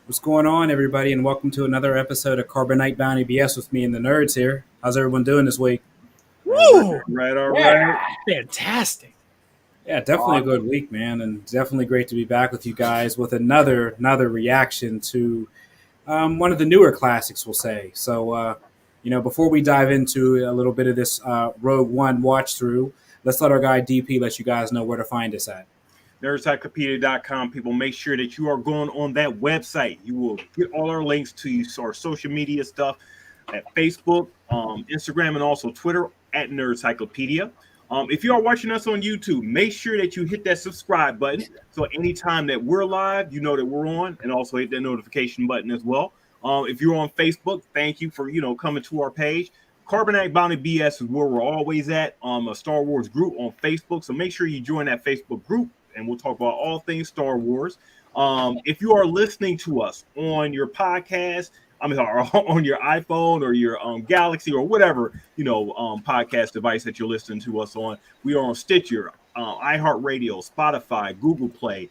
What's going on, everybody, and welcome to another episode of Carbonite Bounty BS with me and the nerds here. How's everyone doing this week? All right, Woo! all Yeah, right. fantastic. Yeah, definitely a good Awesome. week, man, and definitely great to be back with you guys with another reaction to one of the newer classics, we'll say. So, before we dive into a little bit of this Rogue One watch through, let's let our guy DP let you guys know where to find us at. Nerdcyclopedia.com. People, make sure that you are going on that website. You will get all our links to our social media stuff at Facebook, Instagram, and also Twitter at Nerdcyclopedia. If you are watching us on YouTube, make sure that you hit that subscribe button. So anytime that we're live, you know that we're on, and also hit that notification button as well. If you're on Facebook, thank you for coming to our page. Carbonite Bounty BS is where we're always at. A Star Wars group on Facebook. So make sure you join that Facebook group, and we'll talk about all things Star Wars. If you are listening to us on your podcast, on your iPhone or your Galaxy or whatever podcast device that you're listening to us on, we are on Stitcher, iHeartRadio, Spotify, Google Play,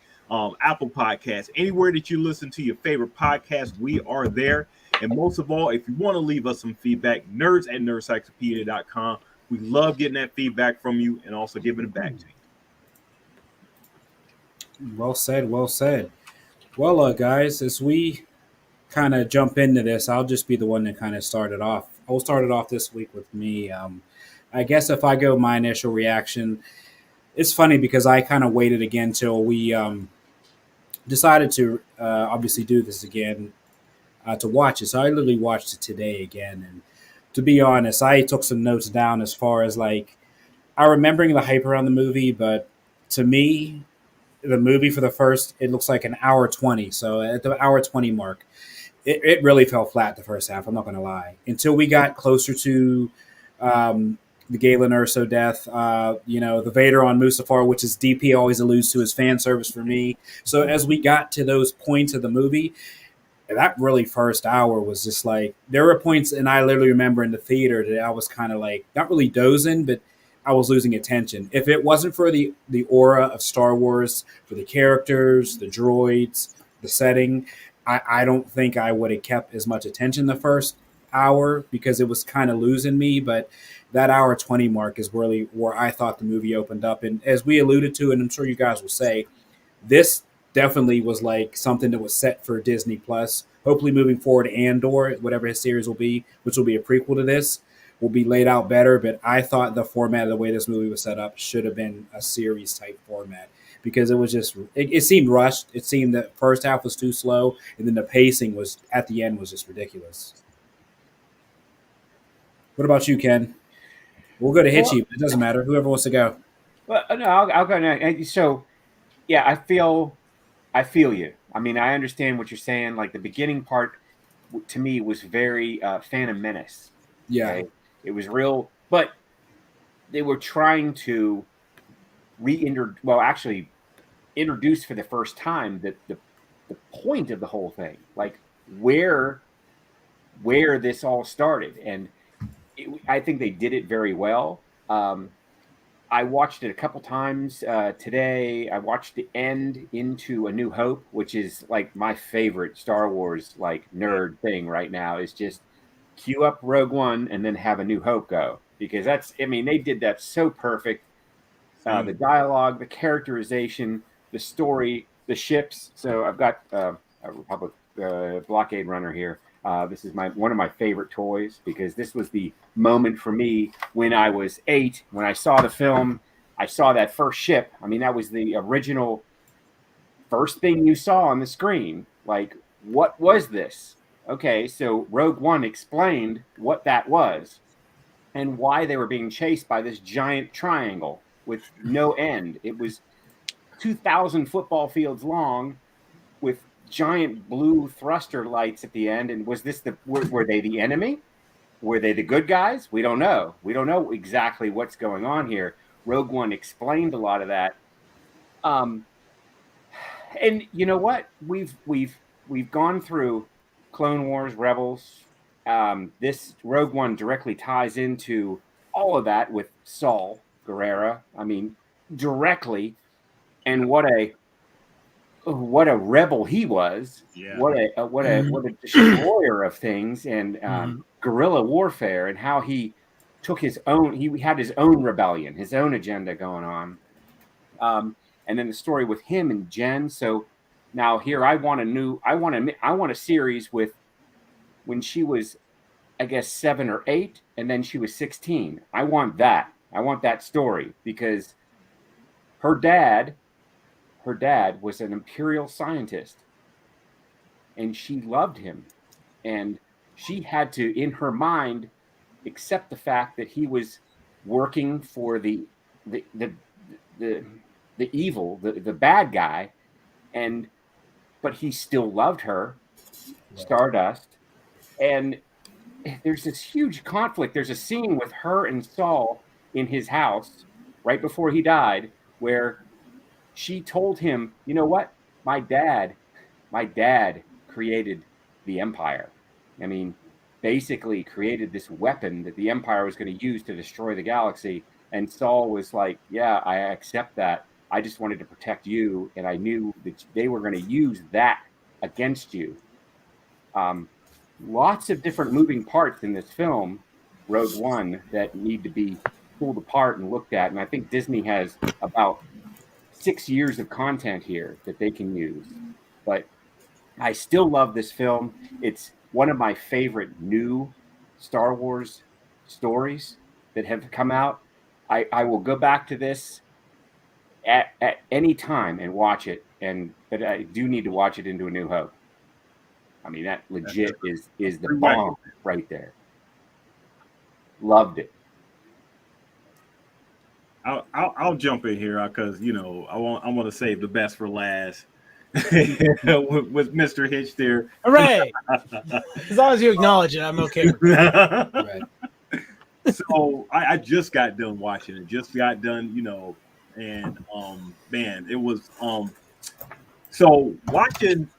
Apple Podcasts, anywhere that you listen to your favorite podcast, we are there. And most of all, if you want to leave us some feedback, nerds at nerdcyclopedia.com. We love getting that feedback from you and also giving it back to you. Well said, well said. Well, guys, as we kind of jump into this, I'll just be the one that kind of started off. I'll start it off this week with me. I guess if I go my initial reaction, it's funny because I kind of waited again till we decided to obviously do this again to watch it. So I literally watched it today again. And to be honest, I took some notes down as far as like, I remembering the hype around the movie, but to me, the movie for the first, it looks like an hour 20. So at the hour 20 mark, it really fell flat the first half. I'm not going to lie. Until we got closer to the Galen Erso death, the Vader on Mustafar, which is DP always alludes to as fan service for me. So as we got to those points of the movie, that really first hour was just like, there were points, and I literally remember in the theater that I was kind of like, not really dozing, but I was losing attention. If it wasn't for the aura of Star Wars, for the characters, the droids, the setting, I don't think I would have kept as much attention the first hour because it was kind of losing me. But that hour 20 mark is really where I thought the movie opened up. And as we alluded to, and I'm sure you guys will say, this definitely was like something that was set for Disney Plus. Hopefully, moving forward, Andor, whatever his series will be, which will be a prequel to this, will be laid out better. But I thought the format of the way this movie was set up should have been a series type format because it was just it seemed rushed. It seemed that first half was too slow, and then the pacing was at the end was just ridiculous. What about you, Ken? We'll go to Well, Hitchy, but it doesn't matter. Whoever wants to go. no, I'll go now. So, yeah, I feel you. I mean, I understand what you're saying. Like the beginning part, to me, was very Phantom Menace. Yeah, Okay, it was real, but they were trying to actually introduce for the first time the point of the whole thing, like where this all started, and I think they did it very well. I watched it a couple times today. I watched the end into A New Hope, which is like my favorite Star Wars like nerd thing right now. Is just queue up Rogue One and then have A New Hope go, because they did that so perfect. The dialogue, the characterization, the story, the ships. So I've got a Republic blockade runner here. This is one of my favorite toys because this was the moment for me when I was 8. When I saw the film, I saw that first ship. I mean, that was the original first thing you saw on the screen. Like, what was this? Okay, so Rogue One explained what that was and why they were being chased by this giant triangle with no end. It was 2,000 football fields long with giant blue thruster lights at the end. And was this were they the enemy? Were they the good guys? We don't know. We don't know exactly what's going on here. Rogue One explained a lot of that. Um, and you know what? We've gone through Clone Wars, Rebels. This Rogue One directly ties into all of that with Saul Guerrera. I mean, directly. And what a what a rebel he was. Yeah. What a destroyer of things, and guerrilla warfare, and how he took his own. He had his own rebellion, his own agenda going on. And then the story with him and Jen. So now here I want a series with when she was, I guess, 7 or 8, and then she was 16. I want that story, because her dad was an imperial scientist, and she loved him, and she had to, in her mind, accept the fact that he was working for the evil, the bad guy, but he still loved her, Stardust. And there's this huge conflict. There's a scene with her and Saul in his house right before he died, where she told him, you know what? My dad created the Empire. I mean, basically created this weapon that the Empire was going to use to destroy the galaxy. And Saul was like, yeah, I accept that. I just wanted to protect you, and I knew that they were going to use that against you. Lots of different moving parts in this film, Rogue One, that need to be pulled apart and looked at. And I think Disney has about 6 years of content here that they can use. But I still love this film. It's one of my favorite new Star Wars stories that have come out. I will go back to this at any time and watch it. But I do need to watch it into A New Hope. I mean, that legit is the bomb right there. Loved it. I'll jump in here because I want to save the best for last with Mr. Hitch there. Hooray! As long as you acknowledge it, I'm okay with it. Right. So I just got done watching it. Just got done, and man, it was so watching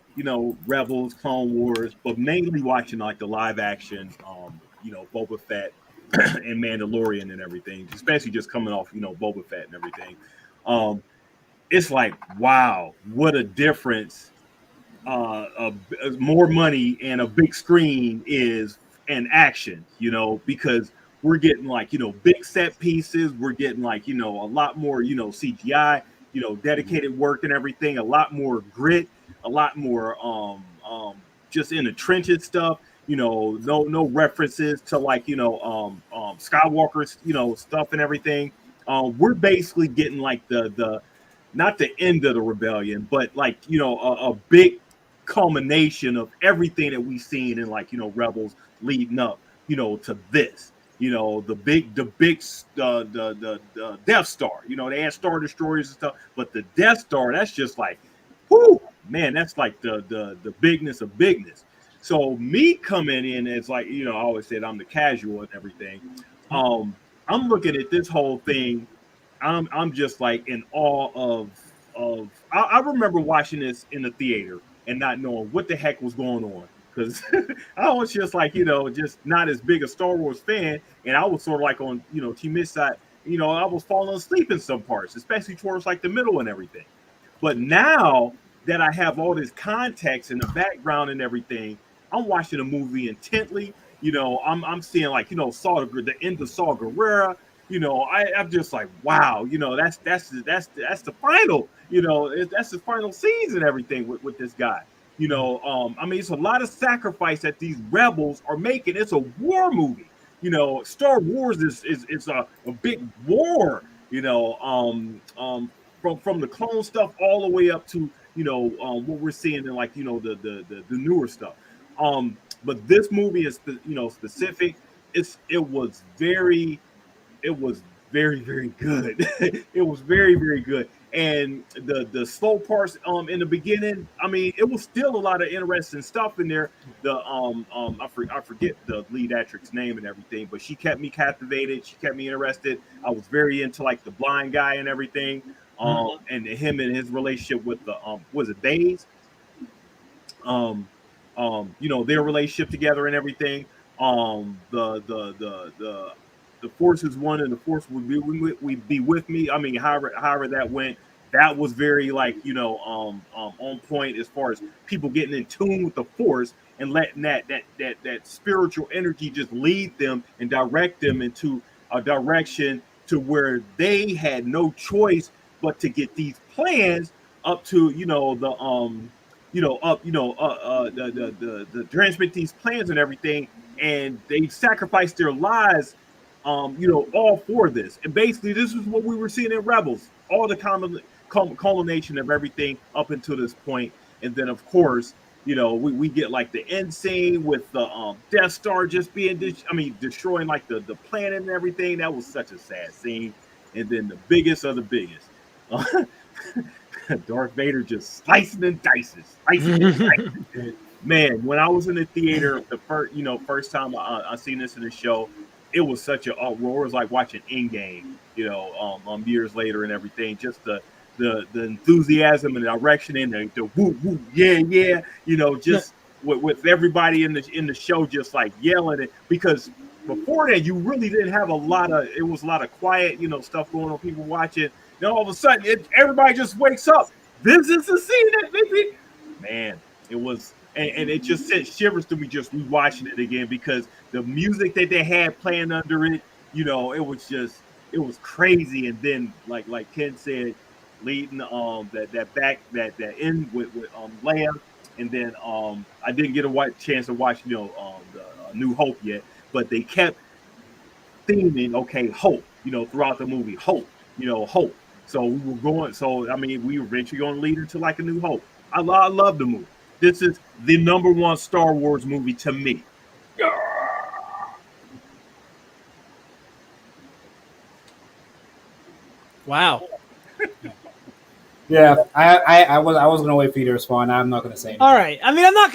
Rebels, Clone Wars, but mainly watching like the live action, Boba Fett and Mandalorian and everything, especially just coming off, Boba Fett and everything. It's like, wow, what a difference more money and a big screen is in action, because we're getting like, big set pieces. We're getting like, a lot more, CGI, dedicated work and everything, a lot more grit, a lot more just in the trenches stuff, no references to like, Skywalker's, stuff and everything. We're basically getting like the not the end of the rebellion, but like, a big culmination of everything that we've seen in like, Rebels leading up, to this. The Death Star. They had Star Destroyers and stuff, but the Death Star, that's just like, whoo, man, that's like the bigness of bigness. So me coming in as like, I always said I'm the casual and everything. I'm looking at this whole thing. I'm just like in awe of. I remember watching this in the theater and not knowing what the heck was going on, because I was just like, just not as big a Star Wars fan, and I was sort of like on, Team Miss side, I was falling asleep in some parts, especially towards like the middle and everything. But now that I have all this context and the background and everything, I'm watching the movie intently. I'm seeing like, the end of Saw Gerrera. I'm just like, wow, that's the final, that's the final scenes and everything with this guy. I mean, it's a lot of sacrifice that these rebels are making. It's a war movie. Star Wars is a big war. From the clone stuff all the way up to what we're seeing in like the newer stuff. But this movie is specific. It was very, very good. It was very, very good. And the slow parts in the beginning, I mean, it was still a lot of interesting stuff in there. I forget the lead actress name and everything, but she kept me captivated. She kept me interested. I was very into like the blind guy and everything. And him and his relationship with the was it Days? Their relationship together and everything. The force is one, and the force would be with me. I mean, however that went. that was very like on point as far as people getting in tune with the force and letting that spiritual energy just lead them and direct them into a direction to where they had no choice but to get these plans up to the transmit these plans and everything, and they sacrificed their lives, all for this. And basically, this is what we were seeing in Rebels, all the culmination of everything up until this point. And then, of course, we get like the end scene with the Death Star just being, destroying like the planet and everything. That was such a sad scene. And then the biggest of the biggest. Darth Vader just slicing and dicing, slicing and dicing. Man, when I was in the theater the first time I seen this in the show, it was such a uproar. It was like watching Endgame, years later and everything. Just the enthusiasm and the direction and the woo woo yeah, just with everybody in the show just like yelling it, because before that you really didn't have it was a lot of quiet, stuff going on, people watching. Then all of a sudden everybody just wakes up. This is the scene that maybe, man, it was, and it just sent shivers to me just rewatching it again, because the music that they had playing under it, it was crazy. And then like Ken said, leading that end with Leia, and then I didn't get a chance to watch the New Hope yet, but they kept theming, okay, hope, throughout the movie, hope, hope. So we were going. So we were eventually going to lead into like a New Hope. I love the movie. This is the #1 Star Wars movie to me. Wow. Yeah, I was gonna wait for you to respond. I'm not gonna say anything. All right. I'm not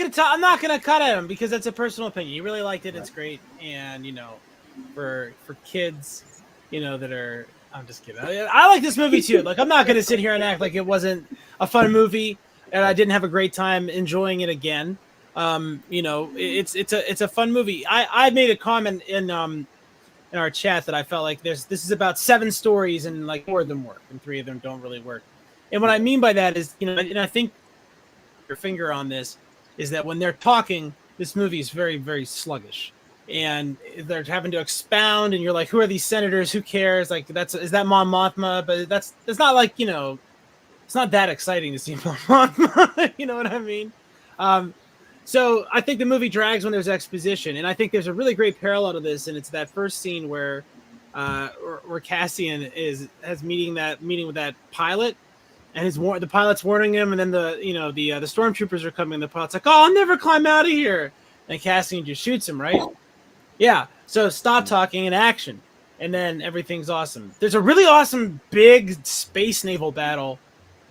gonna cut at him because that's a personal opinion. You really liked it. It's great, and for kids, that are. I'm just kidding. I like this movie too. Like, I'm not gonna sit here and act like it wasn't a fun movie and I didn't have a great time enjoying it again. It's a fun movie. I made a comment in our chat that I felt like this is about 7 stories and like 4 of them work and 3 of them don't really work. And what I mean by that is, and I think your finger on this is that when they're talking, this movie is very, very sluggish. And they're having to expound, and you're like, who are these senators? Who cares? Like, is that Mon Mothma? But it's not like, it's not that exciting to see Mon Mothma. You know what I mean? So I think the movie drags when there's exposition, and I think there's a really great parallel to this, and it's that first scene where Cassian has meeting with that pilot, and the pilot's warning him, and then the stormtroopers are coming, and the pilot's like, "Oh, I'll never climb out of here," and Cassian just shoots him, right? Yeah. So stop talking and action, and then everything's awesome. There's a really awesome big space naval battle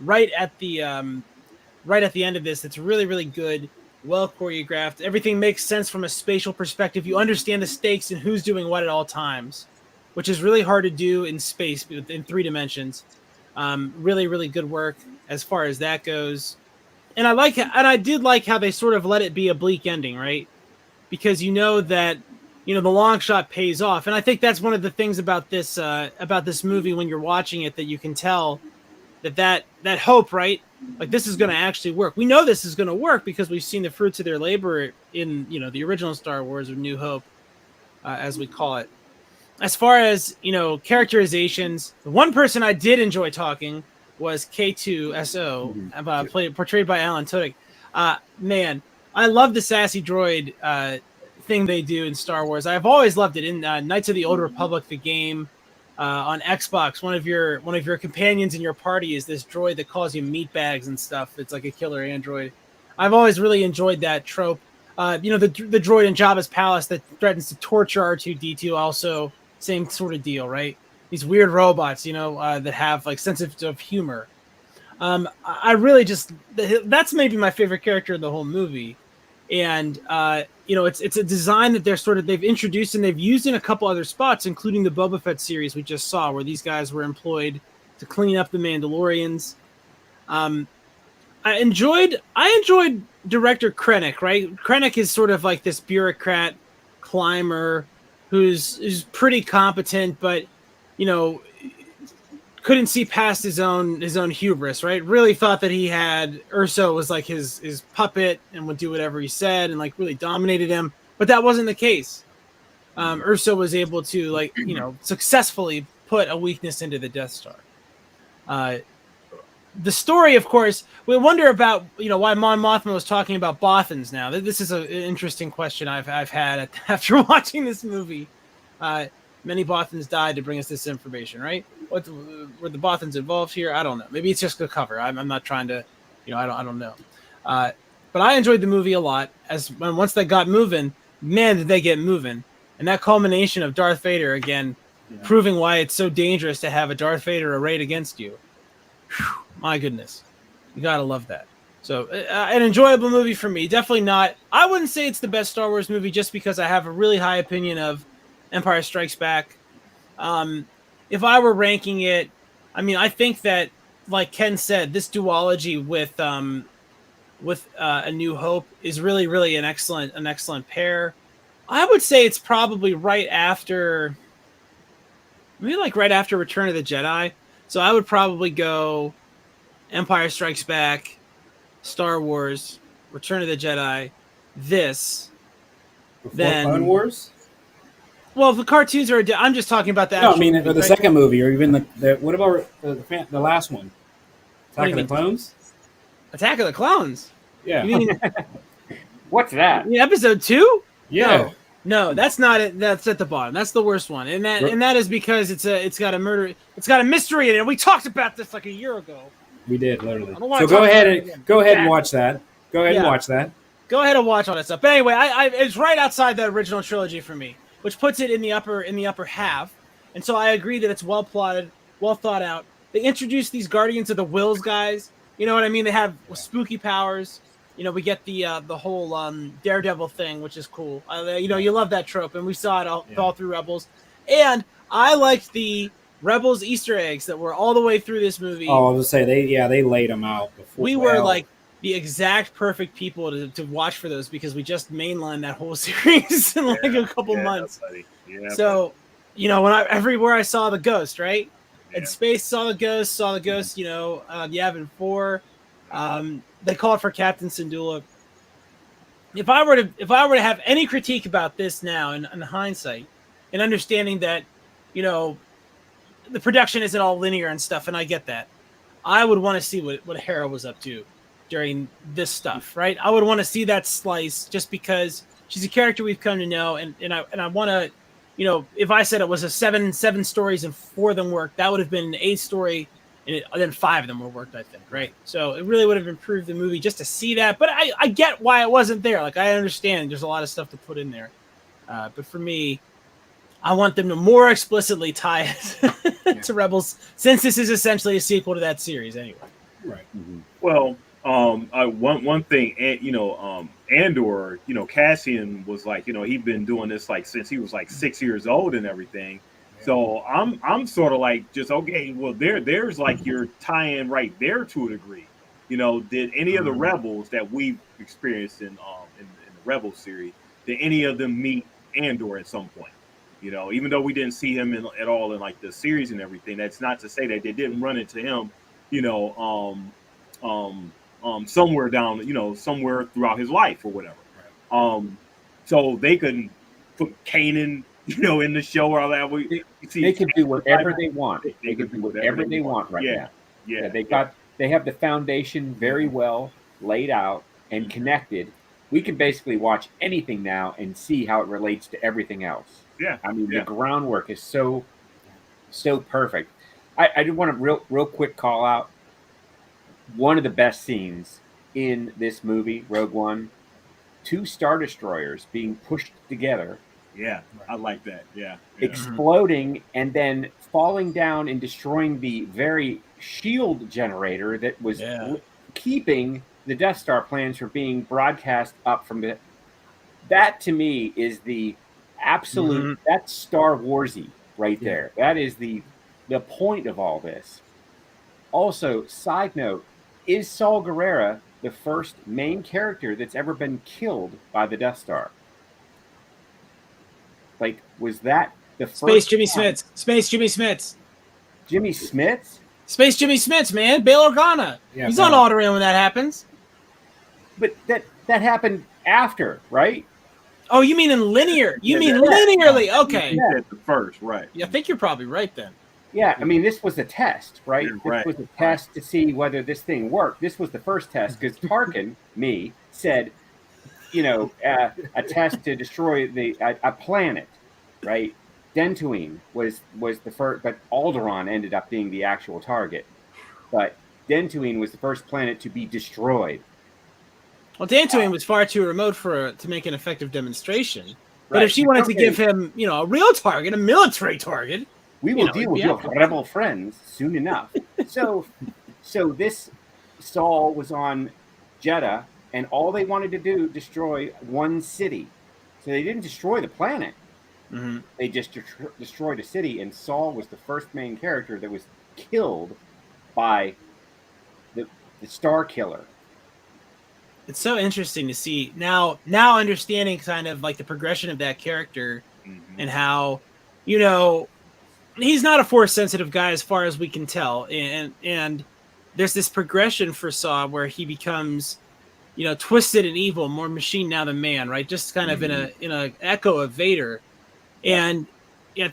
right at the end of this. It's really, really good, well choreographed. Everything makes sense from a spatial perspective. You understand the stakes and who's doing what at all times, which is really hard to do in space in 3 dimensions. Really, really good work as far as that goes. And I did like how they sort of let it be a bleak ending, right? Because that the long shot pays off. And I think that's one of the things about this movie when you're watching it, that you can tell that hope, right? Like, this is going to actually work. We know this is going to work because we've seen the fruits of their labor in, the original Star Wars or New Hope, as we call it. As far as, characterizations, the one person I did enjoy talking was K2SO, portrayed by Alan Tudyk. Man, I love the sassy droid thing they do in Star Wars. I've always loved it. In Knights of the Old Republic, the game on Xbox, one of your companions in your party is this droid that calls you meatbags and stuff. It's like a killer android. I've always really enjoyed that trope. The droid in Jabba's palace that threatens to torture R2-D2, also same sort of deal, right? These weird robots, that have like sense of humor. I really that's maybe my favorite character in the whole movie. And it's a design that they've introduced and they've used in a couple other spots, including the Boba Fett series we just saw, where these guys were employed to clean up the Mandalorians. I enjoyed director Krennic, right? Krennic is sort of like this bureaucrat climber who's pretty competent, but couldn't see past his own hubris, right? Really thought that he had Urso was like his puppet and would do whatever he said and like really dominated him, but that wasn't the case. Urso was able to like successfully put a weakness into the Death Star. The story, of course, we wonder about why Mon Mothma was talking about Bothans now. This is an interesting question I've had after watching this movie. Many Bothans died to bring us this information, right? Were the Bothans involved here? I don't know. Maybe it's just a cover. I'm not trying to, I don't know. But I enjoyed the movie a lot. Once they got moving, man, did they get moving! And that culmination of Darth Vader again, proving why it's so dangerous to have a Darth Vader arrayed against you. Whew, my goodness, you gotta love that. So an enjoyable movie for me. Definitely not. I wouldn't say it's the best Star Wars movie just because I have a really high opinion of Empire Strikes Back. If I were ranking it, I mean, I think that, like Ken said, this duology with A New Hope is really, really an excellent pair. I would say it's probably right after Return of the Jedi. So I would probably go Empire Strikes Back, Star Wars, Return of the Jedi, this. Before Then Clone Wars? Well, the cartoons are. I'm just talking about the. No, I mean movie, the right? second movie, or even the what about the last one? Attack of the Clones. Attack of the Clones. Yeah. You mean What's that? episode 2? Yeah. No, that's not it. That's at the bottom. That's the worst one, and that is because it's got a mystery in it. We talked about this like a year ago. We did literally. So go ahead and watch that. Go ahead and watch that. Go ahead and watch all that stuff. But anyway, it's right outside the original trilogy for me, which puts it in the upper half. And so I agree that it's well plotted, well thought out. They introduced these Guardians of the Wills guys. You know what I mean? They have spooky powers. We get the whole Daredevil thing, which is cool. You love that trope, and we saw it all through Rebels. And I liked the Rebels Easter eggs that were all the way through this movie. Oh, I was gonna say they laid them out before. We were like the exact perfect people to watch for those because we just mainlined that whole series in like a couple months. So, everywhere I saw the Ghost, right? In space, saw the Ghost. The Yavin 4. They called for Captain Syndulla. If I were to have any critique about this now in hindsight, and understanding that, the production isn't all linear and stuff, and I get that, I would want to see what Hera was up to during this stuff, right? I would want to see that slice just because she's a character we've come to know, and I want to, if I said it was a seven stories and 4 of them worked, that would have been an 8 story. And then 5 of them were worked, I think, right? So it really would have improved the movie just to see that. But I get why it wasn't there. Like, I understand there's a lot of stuff to put in there. But for me, I want them to more explicitly tie it to Rebels, since this is essentially a sequel to that series anyway. Right. Mm-hmm. Well, one thing, Andor, Cassian was like, he'd been doing this like since he was like 6 years old and everything. So I'm sort of like just okay. Well, there's like your tie-in right there to a degree. Did any of the Rebels that we've experienced in the Rebels series, did any of them meet Andor at some point? Even though we didn't see him at all in like the series and everything, that's not to say that they didn't run into him. Somewhere down, somewhere throughout his life or whatever. So they could put Kanan, in the show or all that. They can do whatever they want. They can do whatever they want right now. Yeah. They have the foundation very well laid out and connected. We can basically watch anything now and see how it relates to everything else. Yeah. I mean, the groundwork is so perfect. I did want to real quick call out one of the best scenes in this movie, Rogue One. 2 Star Destroyers being pushed together. Yeah, I like that. Yeah. Exploding and then falling down and destroying the very shield generator that was keeping the Death Star plans from being broadcast up from the. That to me is the absolute. That's Star Warsy right there. That is the point of all this. Also, side note: is Saul Guerrera the first main character that's ever been killed by the Death Star? Like, was that the Space first Jimmy Smits? Space Jimmy Smits. Jimmy Smits. Space Jimmy Smits, man, Bail Organa. Yeah, He's Bail. on Alderaan when that happens. But that happened after, right? Oh, you mean in linear? You mean yeah. linearly? Okay. He said the first, right? Yeah, I think you're probably right then. Yeah, I mean, this was a test, right? Yeah, This right, was a test to see whether this thing worked. This was the first test because Tarkin, said, a test to destroy a planet, right? Dantooine was the first, but Alderaan ended up being the actual target. But Dantooine was the first planet to be destroyed. Well, Dantooine was far too remote to make an effective demonstration. But Right. if she wanted to give him, a real target, a military target, we will deal with your rebel friends soon enough. So this Saul was on Jeddah, and all they wanted to do destroy one city. So they didn't destroy the planet. Mm-hmm. They just destroyed a city, and Saul was the first main character that was killed by the Star Killer. It's so interesting to see now understanding kind of like the progression of that character and how, he's not a force sensitive guy as far as we can tell. And there's this progression for Saw where he becomes, twisted and evil, more machine now than man, right? Just kind of in a echo of Vader. And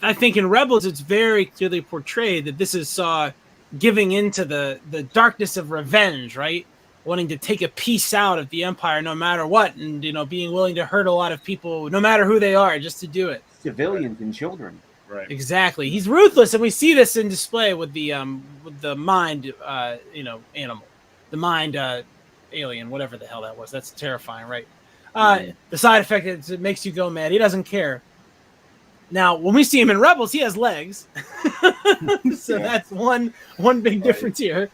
I think in Rebels, it's very clearly portrayed that this is Saw giving into the darkness of revenge, right? Wanting to take a piece out of the Empire no matter what, and being willing to hurt a lot of people no matter who they are just to do it. Civilians and children. Right. Exactly. He's ruthless, and we see this in display with the mind animal. The mind alien, whatever the hell that was. That's terrifying, right? The side effect is it makes you go mad. He doesn't care. Now, when we see him in Rebels, he has legs. So that's one big difference here.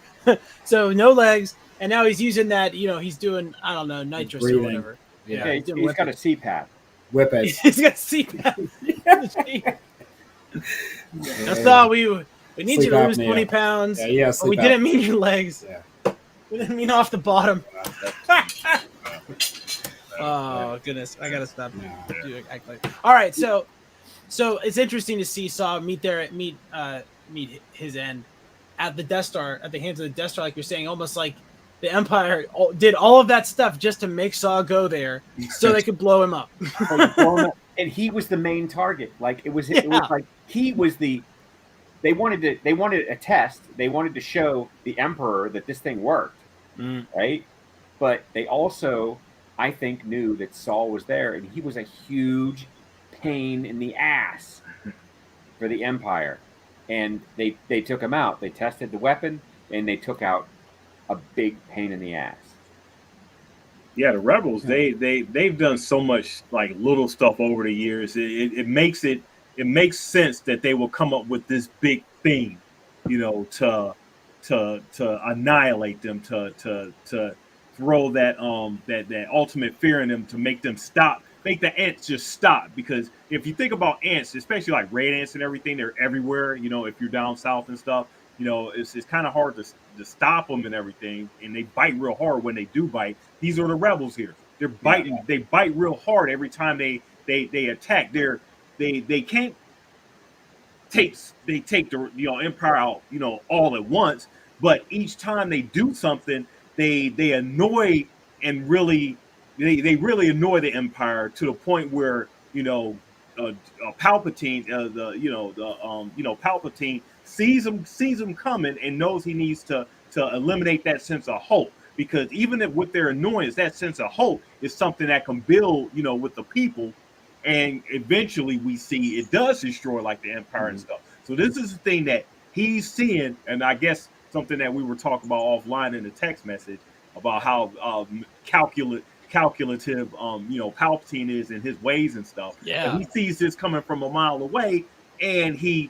So no legs. And now he's using that, he's doing, I don't know, nitrous or whatever. Yeah, okay, he's got a CPAP. Whippets. He's got CPAP. That's all we need you to lose 20 pounds. Yeah, but we didn't mean your legs. Yeah. We didn't mean off the bottom. Oh, goodness. I got to stop. All right, so it's interesting to see Saw meet his end at the Death Star, at the hands of the Death Star, like you're saying, almost like the Empire did all of that stuff just to make Saw go there so they could blow him up. And he was the main target. Like it was like he was they wanted a test. They wanted to show the Emperor that this thing worked, right? But they also, I think, knew that Saul was there, and he was a huge pain in the ass for the Empire. And they took him out. They tested the weapon, and they took out a big pain in the ass. Yeah, the Rebels, they've done so much like little stuff over the years. It makes sense that they will come up with this big thing, to annihilate them, to throw that ultimate fear in them, to make them stop, make the ants just stop. Because if you think about ants, especially like red ants and everything, they're everywhere. If you're down south and stuff, it's kind of hard to stop them and everything, and they bite real hard when they do bite. These are the Rebels here. They're biting. Yeah. They bite real hard every time they attack. They can't take the Empire out all at once, but each time they do something, they annoy and really they really annoy the Empire to the point where Palpatine Palpatine sees them coming and knows he needs to eliminate that sense of hope, because even with their annoyance, that sense of hope is something that can build with the people, and eventually we see it does destroy like the Empire and stuff. So this is the thing that he's seeing, and I guess something that we were talking about offline in the text message about how calculative Palpatine is in his ways and stuff. Yeah, and he sees this coming from a mile away, and he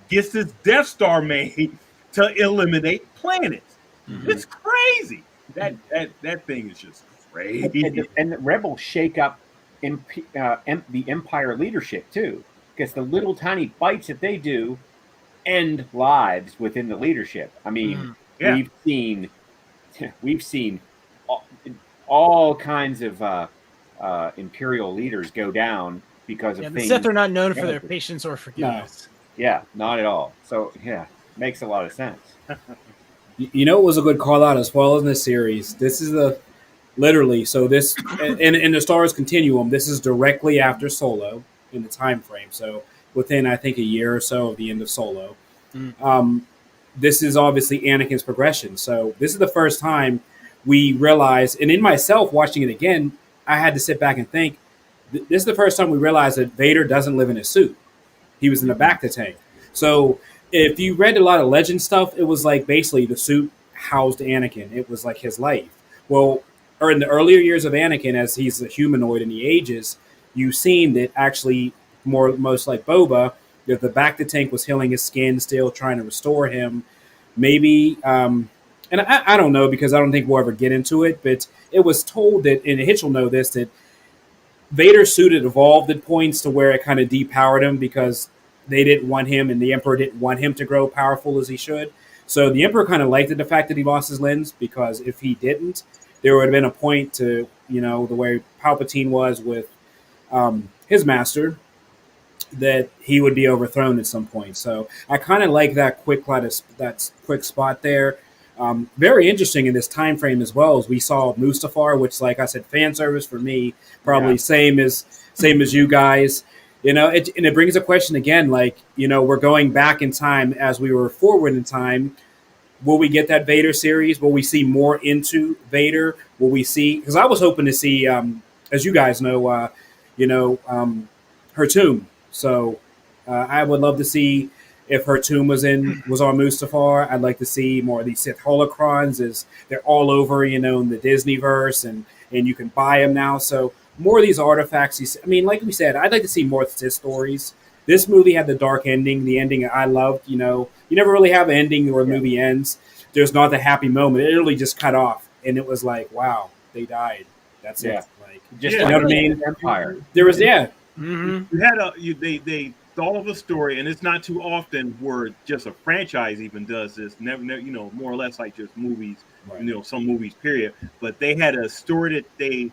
gets this Death Star made to eliminate planets. It's crazy. That thing is just crazy. And the Rebels shake up the Empire leadership too, because the little tiny bites that they do end lives within the leadership. I mean, we've seen all kinds of Imperial leaders go down because of things. The Sith are not known for their patience or forgiveness. Yeah, not at all. So yeah, makes a lot of sense. You know, it was a good call out as well in this series. This is the literally so this in the Star Wars continuum. This is directly after Solo in the time frame. So within I think a year or so of the end of Solo. Mm. This is obviously Anakin's progression. So this is the first time we realize, and in myself watching it again, I had to sit back and think. This is the first time we realized that Vader doesn't live in a suit. He was in the bacta tank. So if you read a lot of legend stuff, it was like basically the suit housed Anakin. It was like his life. Well, or in the earlier years of Anakin, as he's a humanoid and he ages, you've seen that actually most like Boba, that the bacta tank was healing his skin, still trying to restore him. Maybe, and I don't know because I don't think we'll ever get into it, but it was told that, and Hitch will know this, that Vader's suit had evolved at points to where it kind of depowered him because they didn't want him and the Emperor didn't want him to grow powerful as he should. So the Emperor kind of liked the fact that he lost his lens because if he didn't, there would have been a point to, you know, the way Palpatine was with his master, that he would be overthrown at some point. So I kind of like that quick spot there. Very interesting in this time frame as well as we saw Mustafar, which, like I said, fan service for me, probably same as you guys. You know, and it brings a question again, like, you know, we're going back in time as we were forward in time. Will we get that Vader series? Will we see more into Vader? Will we see? Because I was hoping to see, as you guys know, her tomb. So I would love to see if her tomb was on Mustafar. I'd like to see more of these Sith holocrons, as they're all over, you know, in the Disney verse, and you can buy them now. So more of these artifacts. I mean, like we said, I'd like to see more Sith stories. This movie had the dark ending, the ending I loved. You know, you never really have an ending where the movie ends. There's not the happy moment. It literally just cut off, and it was like, wow, they died. That's it. Like, Just you know what I mean? Empire. There was You had they thought of a story, and it's not too often where just a franchise even does this. Never, you know, more or less like just movies. Right. You know, some movies, period. But they had a story that they,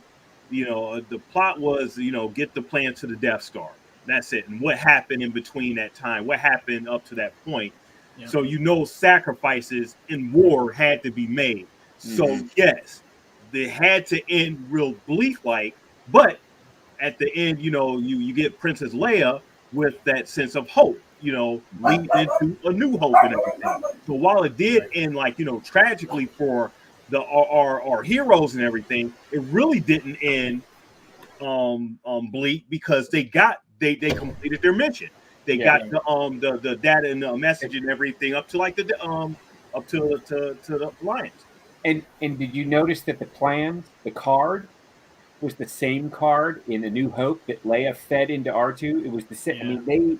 you know, the plot was, you know, get the plan to the Death Star. That's it. And what happened in between that time? What happened up to that point? Yeah. So, you know, sacrifices in war had to be made. So yes, they had to end real bleak-like, but at the end, you know, you get Princess Leia with that sense of hope, you know, leading into a new hope and everything. So while it did end, like, you know, tragically for our heroes and everything, it really didn't end bleak, because they completed their mission. They got the data and the message and everything up to like the up to the Alliance. And did you notice that the card was the same card in A New Hope that Leia fed into R2? It was the same. I mean,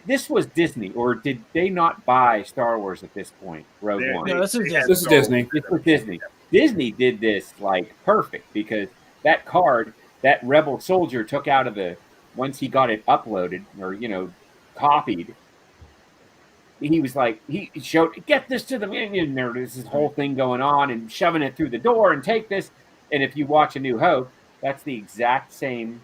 this was Disney, or did they not buy Star Wars at this point? Rogue One. No, this is Disney. This was Disney. Disney did this like perfect, because that card, that rebel soldier took out of once he got it uploaded or, you know, copied, he was like, he showed, get this to the minion. There's this whole thing going on and shoving it through the door and take this. And if you watch A New Hope, that's the exact same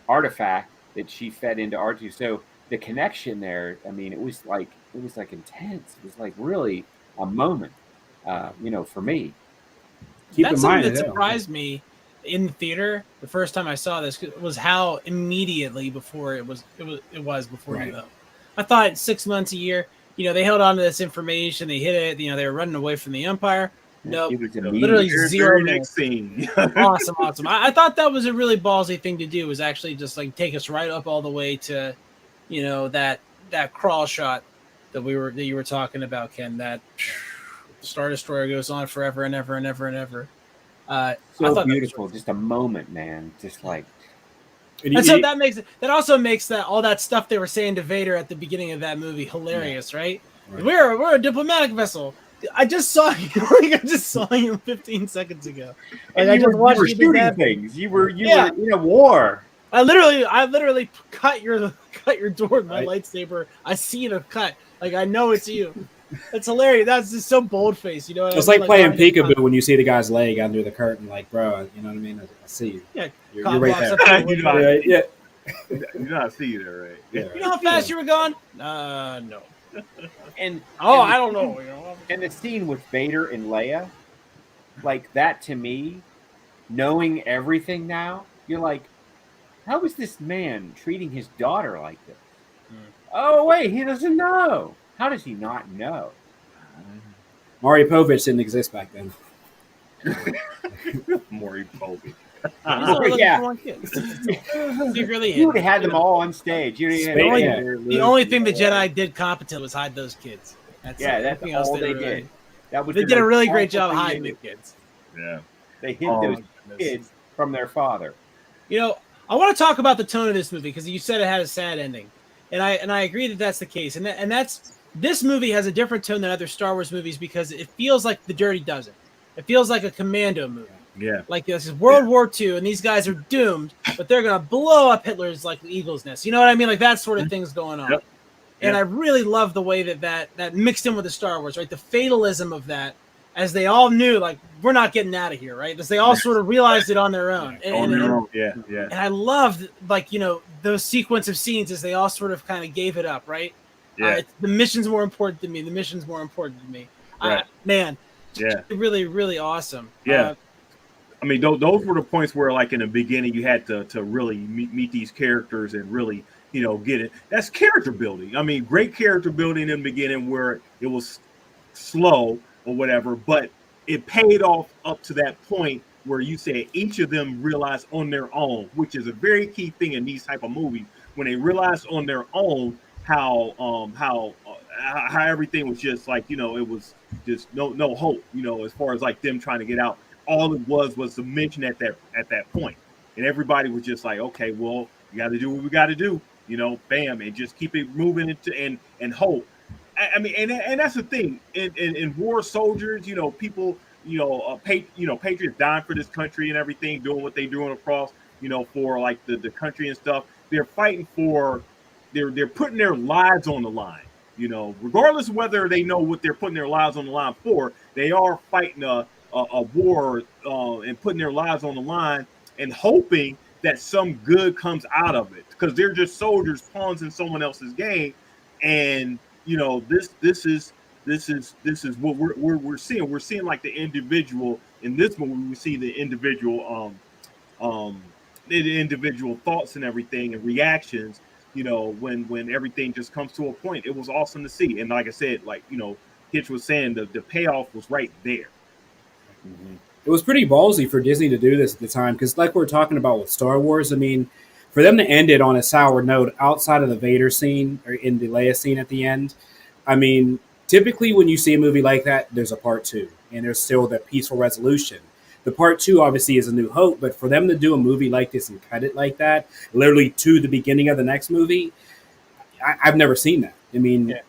artifact that she fed into R2. So the connection there, I mean, it was like intense. It was like really a moment, you know, for me. That's something that surprised me in the theater the first time I saw this, was how immediately before it was before New Hope. I thought 6 months, a year. You know, they held on to this information. They hit it. You know, they were running away from the Empire. No, literally 0 minutes. Awesome. I thought that was a really ballsy thing to do. Was actually just like take us right up all the way to, you know, that crawl shot that you were talking about, Ken. That Star Destroyer goes on forever and ever and ever and ever. So beautiful, just a moment, man. Just like. And so that also makes all that stuff they were saying to Vader at the beginning of that movie hilarious, right? We're a diplomatic vessel. I just saw you 15 seconds ago. And I just watched you shooting things. You were in a war. I literally cut your door with my lightsaber. I see the cut. Like, I know it's you. It's hilarious. That's just so bold-faced, you know. It's like playing peekaboo when you see the guy's leg under the curtain. Like, bro, you know what I mean? I see you. Yeah, you're right there. You not see that, right? Yeah. You know how fast you were going? No. And I don't know. You know. And the scene with Vader and Leia, like that to me, knowing everything now, you're like, how is this man treating his daughter like this? Oh wait, he doesn't know. How does he not know? Maury Povich didn't exist back then. Maury Povich. He's only looking for one kid. Secretly You would hidden. have had them all on stage. You Space- know, yeah. The only thing the Jedi did competent was hide those kids. That's yeah, it. that's Everything else all they were- did. That was They the did a most really great powerful job thing hiding they the did. kids. Yeah. They hid those kids from their father. You know, I want to talk about the tone of this movie because you said it had a sad ending, and I agree that that's the case, and that's this movie has a different tone than other Star Wars movies because it feels like The Dirty Dozen. It feels like a commando movie. Yeah. Like this is World War II, and these guys are doomed, but they're gonna blow up Hitler's like eagle's nest. You know what I mean? Like that sort of thing's going on. Yep. And Yep. I really love the way that mixed in with the Star Wars, right? The fatalism of that, as they all knew, like we're not getting out of here, right? Because they all sort of realized it on their own. On their own. Yeah. Yeah. And I loved, like, you know, those sequence of scenes as they all sort of kind of gave it up, right? Yeah. The mission's more important to me. The mission's more important to me. Right. Man, Yeah. really, really awesome. Yeah. I mean, those were the points where, like, in the beginning, you had to really meet these characters and really, you know, get it. That's character building. I mean, great character building in the beginning where it was slow or whatever, but it paid off up to that point where you said each of them realized on their own, which is a very key thing in these type of movies, when they realized on their own how everything was just like, you know, it was just no hope, you know, as far as like them trying to get out. All it was the mission at that point, and everybody was just like, okay, well, you got to do what we got to do, you know, bam, and just keep it moving into and hope. I mean, and that's the thing in war soldiers, you know, people, you know, patriots dying for this country and everything, doing what they're doing across, you know, for like the country and stuff. They're fighting for, they're putting their lives on the line, you know, regardless of whether they know what they're putting their lives on the line for. They are fighting a war and putting their lives on the line and hoping that some good comes out of it, because they're just soldiers, pawns in someone else's game. And you know, this is what we're seeing. We're seeing like the individual in this movie. We see the individual thoughts and everything and reactions. You know, when everything just comes to a point. It was awesome to see. And like I said, like, you know, Hitch was saying, the payoff was right there. Mm-hmm. It was pretty ballsy for Disney to do this at the time because, like we're talking about with Star Wars, I mean, for them to end it on a sour note outside of the Vader scene or in the Leia scene at the end, I mean, typically when you see a movie like that, there's a part two and there's still that peaceful resolution. The part two obviously is A New Hope, but for them to do a movie like this and cut it like that, literally to the beginning of the next movie, I've never seen that. I mean,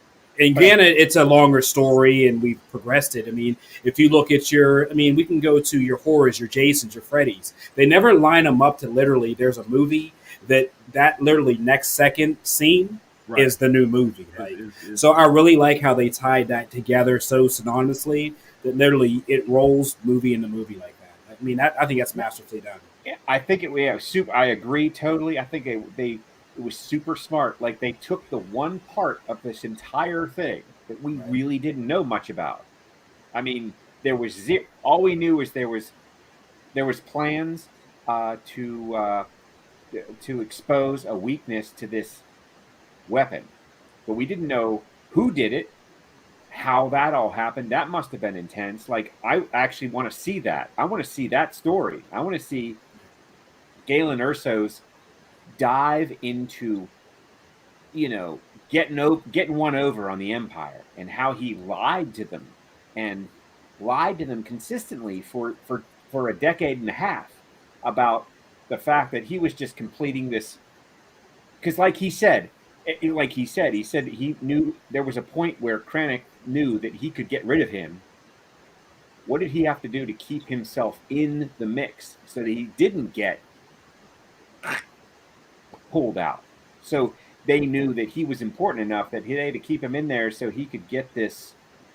and granted, it's a longer story and we've progressed it. I mean, if you look at we can go to your horrors, your Jasons, your Freddys. They never line them up to literally, there's a movie that literally next second scene is the new movie. Right? So I really like how they tied that together so synonymously that literally it rolls movie into movie like that. I mean, I think that's masterfully done. Yeah, I think I agree totally. I think it was super smart. Like they took the one part of this entire thing that we really didn't know much about. I mean, there was all we knew is there was plans to expose a weakness to this weapon, but we didn't know who did it, how that all happened. That must have been intense. Like I actually want to see that. I want to see that story. I want to see Galen Erso's dive into, you know, getting one over on the Empire and how he lied to them consistently for a decade and a half about the fact that he was just completing this. Because he said he knew there was a point where Krennic knew that he could get rid of him. What did he have to do to keep himself in the mix so that he didn't get pulled out? So they knew that he was important enough that they had to keep him in there so he could get this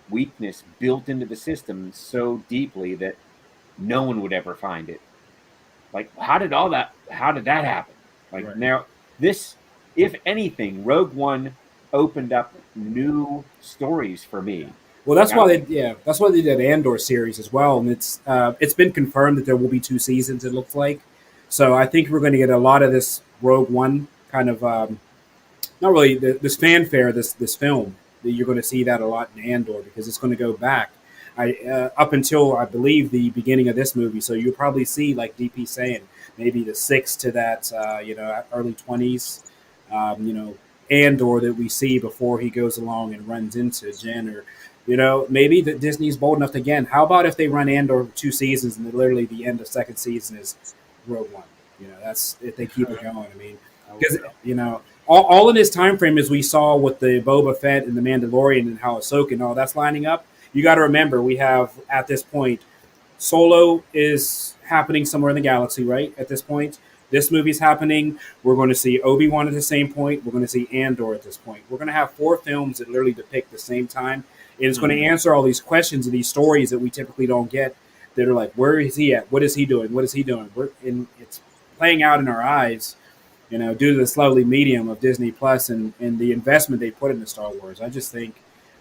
weakness built into the system so deeply that no one would ever find it. Like, how did that happen? Like now, this, if anything, Rogue One opened up new stories for me. Well, Like I, that's why they did Andor series as well, and it's been confirmed that there will be 2 seasons. It looks like, so I think we're going to get a lot of this Rogue One kind of not really this fanfare, this film. That you're going to see that a lot in Andor because it's going to go back. Up until I believe the beginning of this movie, so you'll probably see like DP saying maybe the six to that early 20s, Andor that we see before he goes along and runs into Jen or maybe that Disney's bold enough to, again. How about if they run Andor 2 seasons and literally the end of second season is Rogue One? That's if they keep it going. I mean, because all in this time frame, as we saw with the Boba Fett and the Mandalorian and how Ahsoka and all that's lining up. You got to remember, we have at this point, Solo is happening somewhere in the galaxy, right? At this point, this movie's happening. We're going to see Obi-Wan at the same point. We're going to see Andor at this point. We're going to have 4 films that literally depict the same time. And it's going to answer all these questions and these stories that we typically don't get. That are like, where is he at? What is he doing? What is he doing? It's playing out in our eyes, due to the slowly medium of Disney Plus and the investment they put into Star Wars. I just think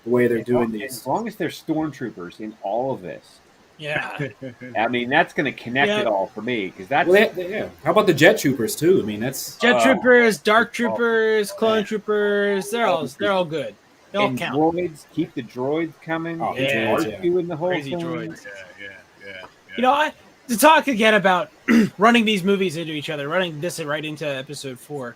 the way they're doing these. As long as there's stormtroopers in all of this. Yeah. I mean, that's going to connect it all for me because that's. Well, How about the Jet Troopers too? I mean, that's Jet Troopers, Dark Troopers, Clone Troopers. They're all good. They all count. Droids, keep the droids coming. Oh, in the whole crazy thing. droids. Yeah. To talk again about running these movies into each other, running this right into episode 4.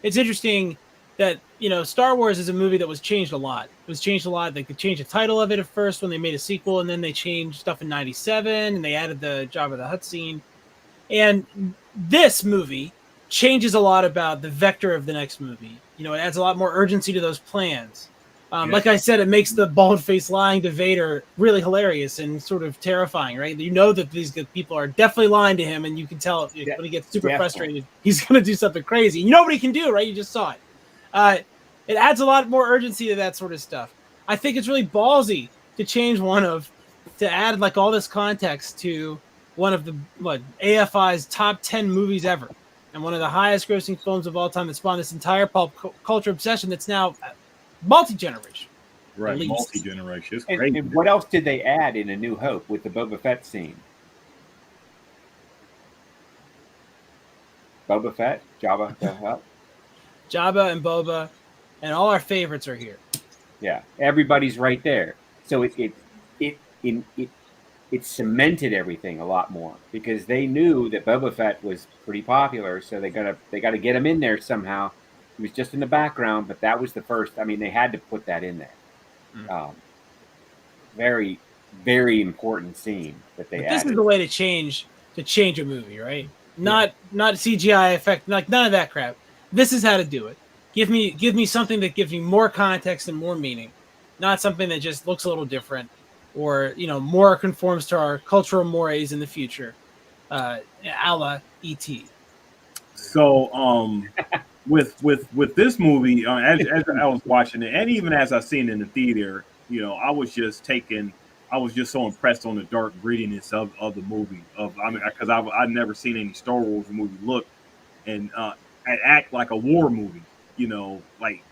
It's interesting that Star Wars is a movie that was changed a lot. It was changed a lot. They could change the title of it at first when they made a sequel, and then they changed stuff in '97, and they added the Jabba the Hutt scene. And this movie changes a lot about the vector of the next movie. It adds a lot more urgency to those plans. Like I said, it makes the bald-faced lying to Vader really hilarious and sort of terrifying, right? You know that these people are definitely lying to him, and you can tell when he gets super frustrated, he's going to do something crazy. Nobody can do, right? You just saw it. It adds a lot more urgency to that sort of stuff. I think it's really ballsy to change to add like all this context to one of the AFI's top 10 movies ever, and one of the highest-grossing films of all time that spawned this entire pop culture obsession that's now multi-generation. Right, multi-generation. It's great. And what else did they add in A New Hope with the Boba Fett scene? Boba Fett, Jabba the Hutt. Jabba and Boba, and all our favorites are here. Yeah, everybody's right there. So it cemented everything a lot more because they knew that Boba Fett was pretty popular, so they got to get him in there somehow. He was just in the background, but that was the first. I mean, they had to put that in there. Very, very important scene that they added. This is the way to change a movie, right? Not CGI effect, like none of that crap. This is how to do it. Give me something that gives me more context and more meaning, not something that just looks a little different or more conforms to our cultural mores in the future, a la E.T. So with this movie, as I was watching it, and even as I seen it in the theater, I was just so impressed on the dark grittiness of the movie. Because I've never seen any Star Wars movie look and act like a war movie. Like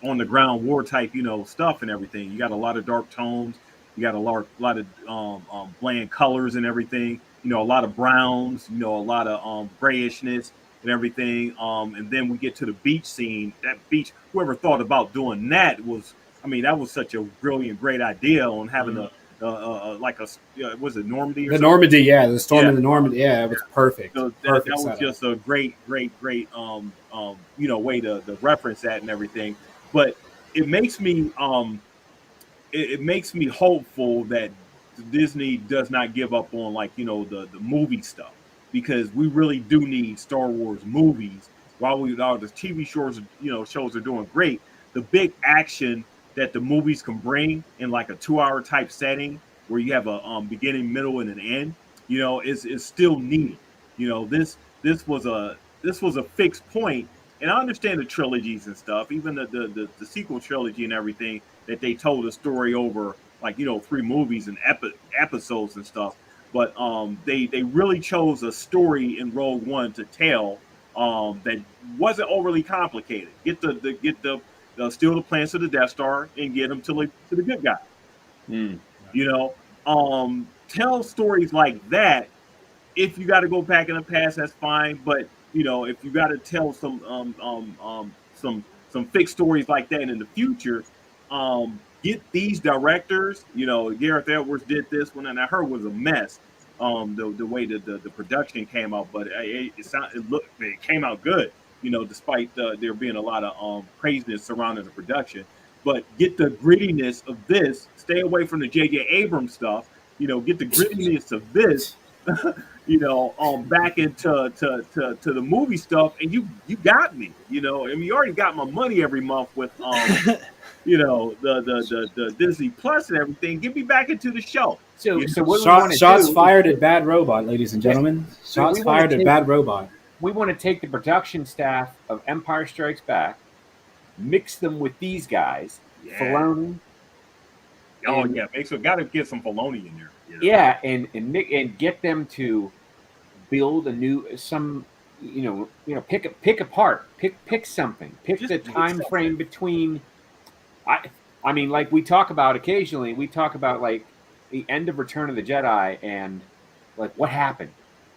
on the ground war type, stuff and everything. You got a lot of dark tones. You got a lot of bland colors and everything. A lot of browns. A lot of grayishness and everything. And then we get to the beach scene. That beach, whoever thought about doing that was such a brilliant, great idea on having was it Normandy? The Normandy, yeah, the storm in the Normandy, yeah, it was perfect. So that was just a great, way to reference that and everything. But it makes me hopeful that Disney does not give up on the movie stuff, because we really do need Star Wars movies. While the TV shows are doing great, the big action that the movies can bring in like a 2-hour type setting where you have a beginning, middle, and an end, is still needed. This was a fixed point, and I understand the trilogies and stuff, even the sequel trilogy and everything, that they told a story over 3 movies and episodes and stuff. But they really chose a story in Rogue One to tell that wasn't overly complicated. Get the steal the plans of the Death Star and get them to the good guy. Mm. You know, tell stories like that. If you got to go back in the past, that's fine. But if you got to tell some fixed stories like that in the future, get these directors. Gareth Edwards did this one, and I heard was a mess. The way that the production came out, but it came out good. Despite there being a lot of craziness surrounding the production. But get the grittiness of this. Stay away from the J.J. Abrams stuff. Get the grittiness of this. Back into to the movie stuff, and you got me. You already got my money every month with the Disney Plus and everything. Get me back into the show. So what shots fired at Bad Robot, ladies and gentlemen. Shots fired at Bad Robot. We want to take the production staff of Empire Strikes Back, mix them with these guys, Filoni. Oh yeah, got to get some Filoni in there. Yeah, and get them to build a new pick apart, pick something, pick the time frame between. I mean, like we talk about occasionally, like the end of Return of the Jedi and like what happened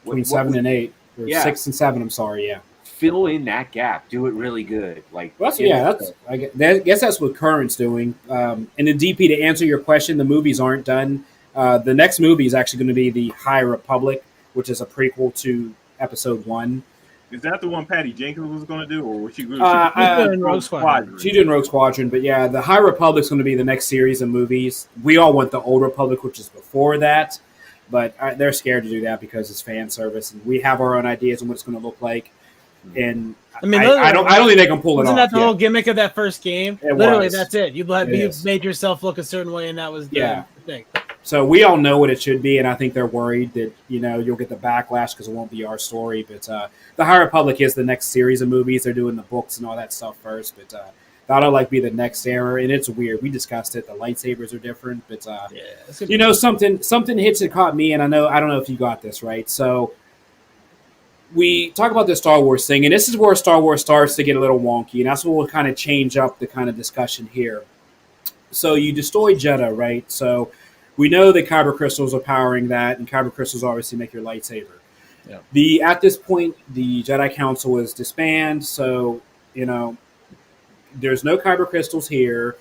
between 7 and 8, or 6 and 7. I'm sorry, yeah. Fill in that gap. Do it really good. I guess that's what Current's doing. And the DP, to answer your question, the movies aren't done. The next movie is actually going to be the High Republic, which is a prequel to Episode 1. Is that the one Patty Jenkins was going to do, or was she doing Rogue Squadron? She did Rogue Squadron, but yeah, the High Republic's going to be the next series of movies. We all want the Old Republic, which is before that, but they're scared to do that because it's fan service, and we have our own ideas on what it's going to look like. And I don't think they can pull it off. Wasn't that the whole gimmick of that first game? It Literally, was. that's it. You made yourself look a certain way, and that was the thing. So we all know what it should be, and I think they're worried that you'll get the backlash because it won't be our story. But the High Republic is the next series of movies. They're doing the books and all that stuff first, but that'll be the next era. And it's weird. We discussed it. The lightsabers are different, but something hits that caught me, and I don't know if you got this right. So we talk about the Star Wars thing, and this is where Star Wars starts to get a little wonky, and that's what will kind of change up the kind of discussion here. So you destroy Jedha, right? So we know that kyber crystals are powering that, and kyber crystals obviously make your lightsaber. Yeah. At this point, the Jedi Council is disbanded, so there's no kyber crystals here.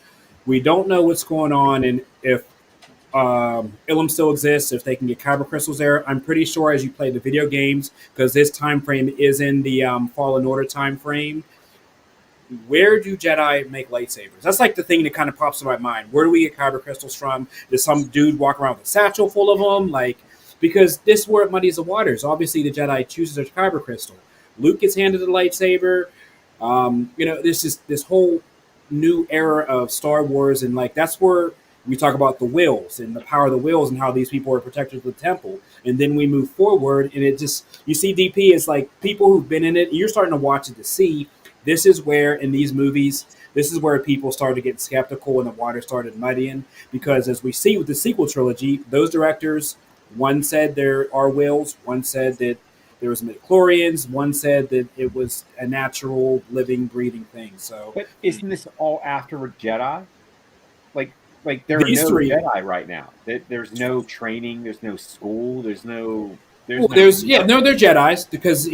We don't know what's going on, and if Ilum still exists, if they can get kyber crystals there. I'm pretty sure as you play the video games, because this time frame is in the Fallen Order time frame, where do Jedi make lightsabers? That's like the thing that kind of pops in my mind. Where do we get kyber crystals from? Does some dude walk around with a satchel full of them? Because this is where it muddies the waters. Obviously, the Jedi chooses a kyber crystal. Luke gets handed a lightsaber. This whole new era of Star Wars, and that's where we talk about the wills and the power of the wills and how these people are protectors of the temple. And then we move forward, and you see DP is like people who've been in it. You're starting to watch it to see. This is where, in these movies, this is where people started to get skeptical and the water started muddying. Because as we see with the sequel trilogy, those directors, one said there are wills, one said that there was midichlorians, one said that it was a natural, living, breathing thing. So, but isn't this all after Jedi? Like there are no Jedi right now. There's no training. There's no school. They're Jedis because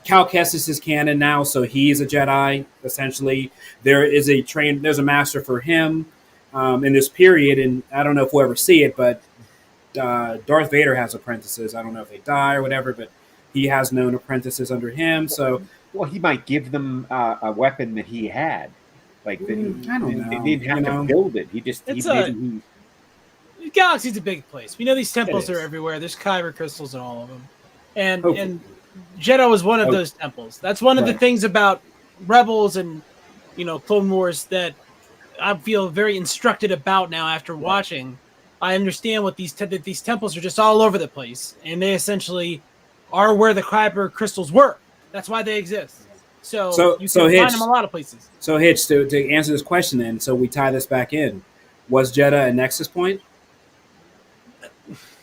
Cal Kestis is canon now, so he's a Jedi essentially. There's a master for him in this period, and I don't know if we'll ever see it, but Darth Vader has apprentices. I don't know if they die or whatever, but he has known apprentices under him. So, he might give them a weapon that he had. I don't know. They didn't have to build it. The galaxy's a big place. We know these temples are everywhere. There's kyber crystals in all of them, and Jeddah was one of those temples. That's one of the things about Rebels and Clone Wars that I feel very instructed about now after watching. I understand what these temples are just all over the place, and they essentially are where the kyber crystals were. That's why they exist. So you can find them a lot of places. So Hitch, to answer this question then, so we tie this back in. Was Jeddah a nexus point?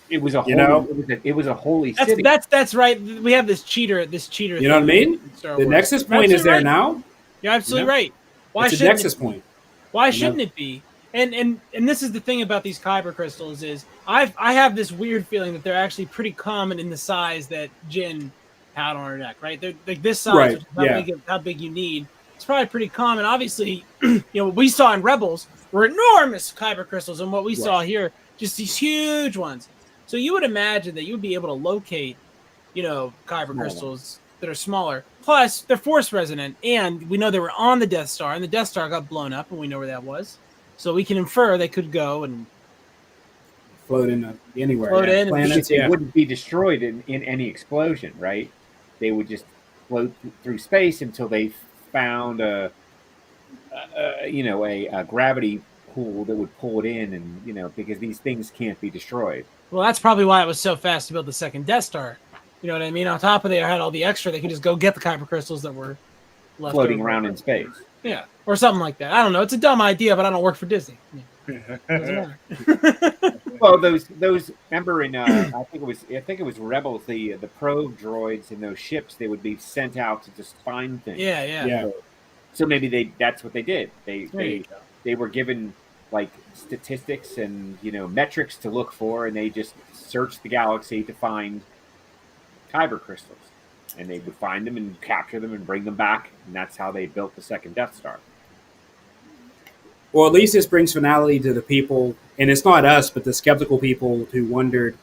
It was a You holy, know? it was a holy city. That's right. We have this cheater. You know what I mean? The Nexus point is there now. You're absolutely You know? right. Why It's a shouldn't Nexus it, point. Why You shouldn't know? it be? And this is the thing about these kyber crystals is I have this weird feeling that they're actually pretty common in the size that Jin had on her neck. Right? They're like this size, Right. which is how big you need. It's probably pretty common. Obviously, what we saw in Rebels were enormous kyber crystals, and what we saw here, just these huge ones. So you would imagine that you would be able to locate, kyber crystals that are smaller. Plus, they're force resonant, and we know they were on the Death Star, and the Death Star got blown up, and we know where that was. So we can infer they could go and float in anywhere. Float in and planets. They wouldn't be destroyed in any explosion, right? They would just float through space until they found a gravity pool that would pull it in, and because these things can't be destroyed. Well, that's probably why it was so fast to build the second Death Star. You know what I mean? On top of it, they had all the extra. They could just go get the kyber crystals that were left floating over. around in space. Yeah, or something like that. I don't know. It's a dumb idea, but I don't work for Disney. Doesn't matter. Well, those remember in I think it was Rebels, the probe droids in those ships, they would be sent out to just find things. Yeah. So maybe that's what they did. They were given like statistics and metrics to look for, and they just searched the galaxy to find kyber crystals, and they would find them and capture them and bring them back, and that's how they built the second Death Star. Well, at least this brings finality to the people, and it's not us, but the skeptical people who wondered,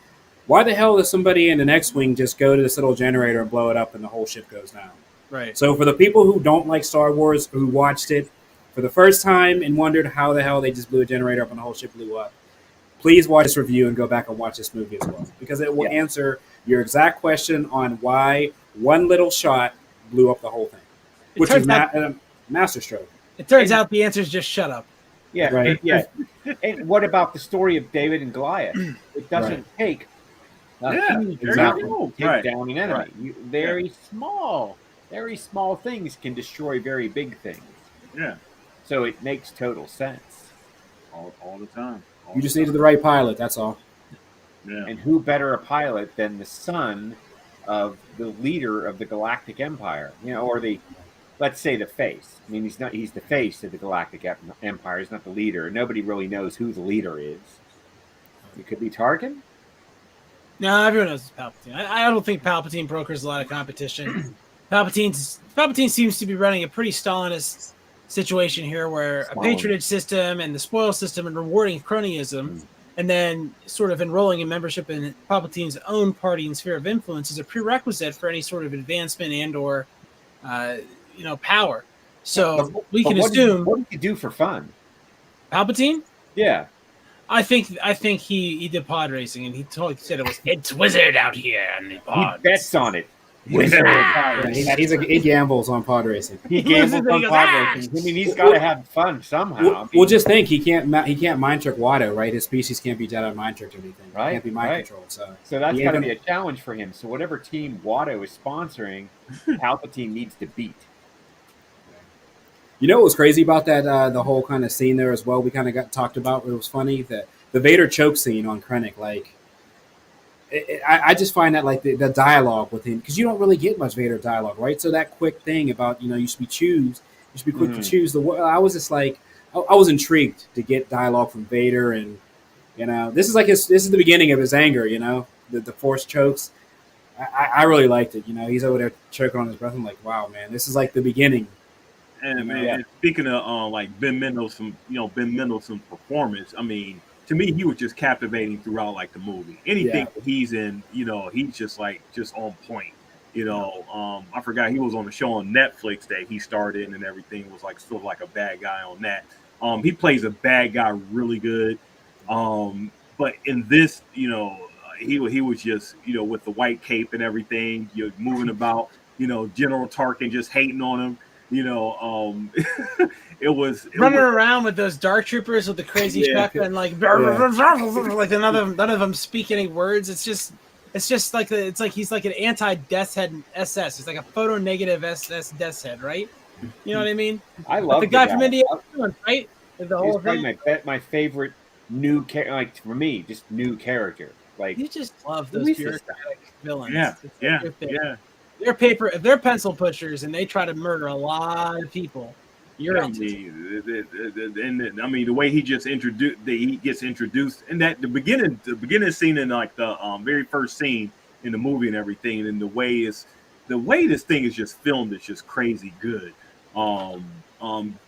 why the hell does somebody in the X-Wing just go to this little generator and blow it up and the whole ship goes down? Right. So for the people who don't like Star Wars, who watched it for the first time and wondered how the hell they just blew a generator up and the whole ship blew up, please watch this review and go back and watch this movie as well, because it will answer your exact question on why one little shot blew up the whole thing, which is masterstroke. It turns out the answer is just shut up. Yeah, right. And what about the story of David and Goliath? It doesn't take huge mountain to take down an enemy. Right. Very small things can destroy very big things. Yeah. So it makes total sense. All the time. You just needed the right pilot, that's all. Yeah. And who better a pilot than the son of the leader of the Galactic Empire? Or let's say the face. I mean, he's the face of the Galactic Empire. He's not the leader. Nobody really knows who the leader is. It could be Tarkin. No, everyone knows it's Palpatine. I don't think Palpatine brokers a lot of competition. Palpatine seems to be running a pretty Stalinist situation here, where a patronage system and the spoil system and rewarding cronyism, and then sort of enrolling in membership in Palpatine's own party and sphere of influence is a prerequisite for any sort of advancement and or power. So we can assume. What did he do for fun? Palpatine? Yeah. I think he did pod racing, and he said it's wizard out here and the pods. He bets on it. Wizard. He gambles on pod racing. He gambles on pod racing. I mean, he's got to have fun somehow. Well, just think, he can't mind trick Watto, right? His species can't be Jedi mind tricked or anything. Right. Can't be mind controlled. So that's got to be a challenge for him. So whatever team Watto is sponsoring, Palpatine needs to beat. You know what was crazy about that? The whole kind of scene there as well. We kind of talked about. It was funny that the Vader choke scene on Krennic. Like, I just find that like the dialogue with him, because you don't really get much Vader dialogue, right? So that quick thing about you should be quick to choose the. I was just like, I was intrigued to get dialogue from Vader, and this is the beginning of his anger. The Force chokes. I really liked it. He's over there choking on his breath. I'm like, wow, man, this is like the beginning. And man, speaking of like Ben Mendelsohn's performance, I mean, to me, he was just captivating throughout like the movie. Anything that he's in, he's just on point. I forgot he was on a show on Netflix that he starred in, and everything was like sort of like a bad guy on that. He plays a bad guy really good. But in this, he was just with the white cape and everything, moving about, General Tarkin just hating on him. It was running around with those dark troopers with the crazy truck and like none of them speak any words. It's just like he's like an anti-death head SS. It's like a photo negative SS death head, right? You know what I mean? I love the guy from India, right? The whole thing. My favorite new character, like for me, just new character. Like, You just love who those is this guy? bureaucratic villains. Yeah, It's yeah, like yeah. if they're pencil pushers and they try to murder a lot of people, you're Yeah, I into it. mean, I mean, the way he just introduced, he gets introduced, and that the beginning scene in like the very first scene in the movie and everything, and the way this thing is just filmed is just crazy good.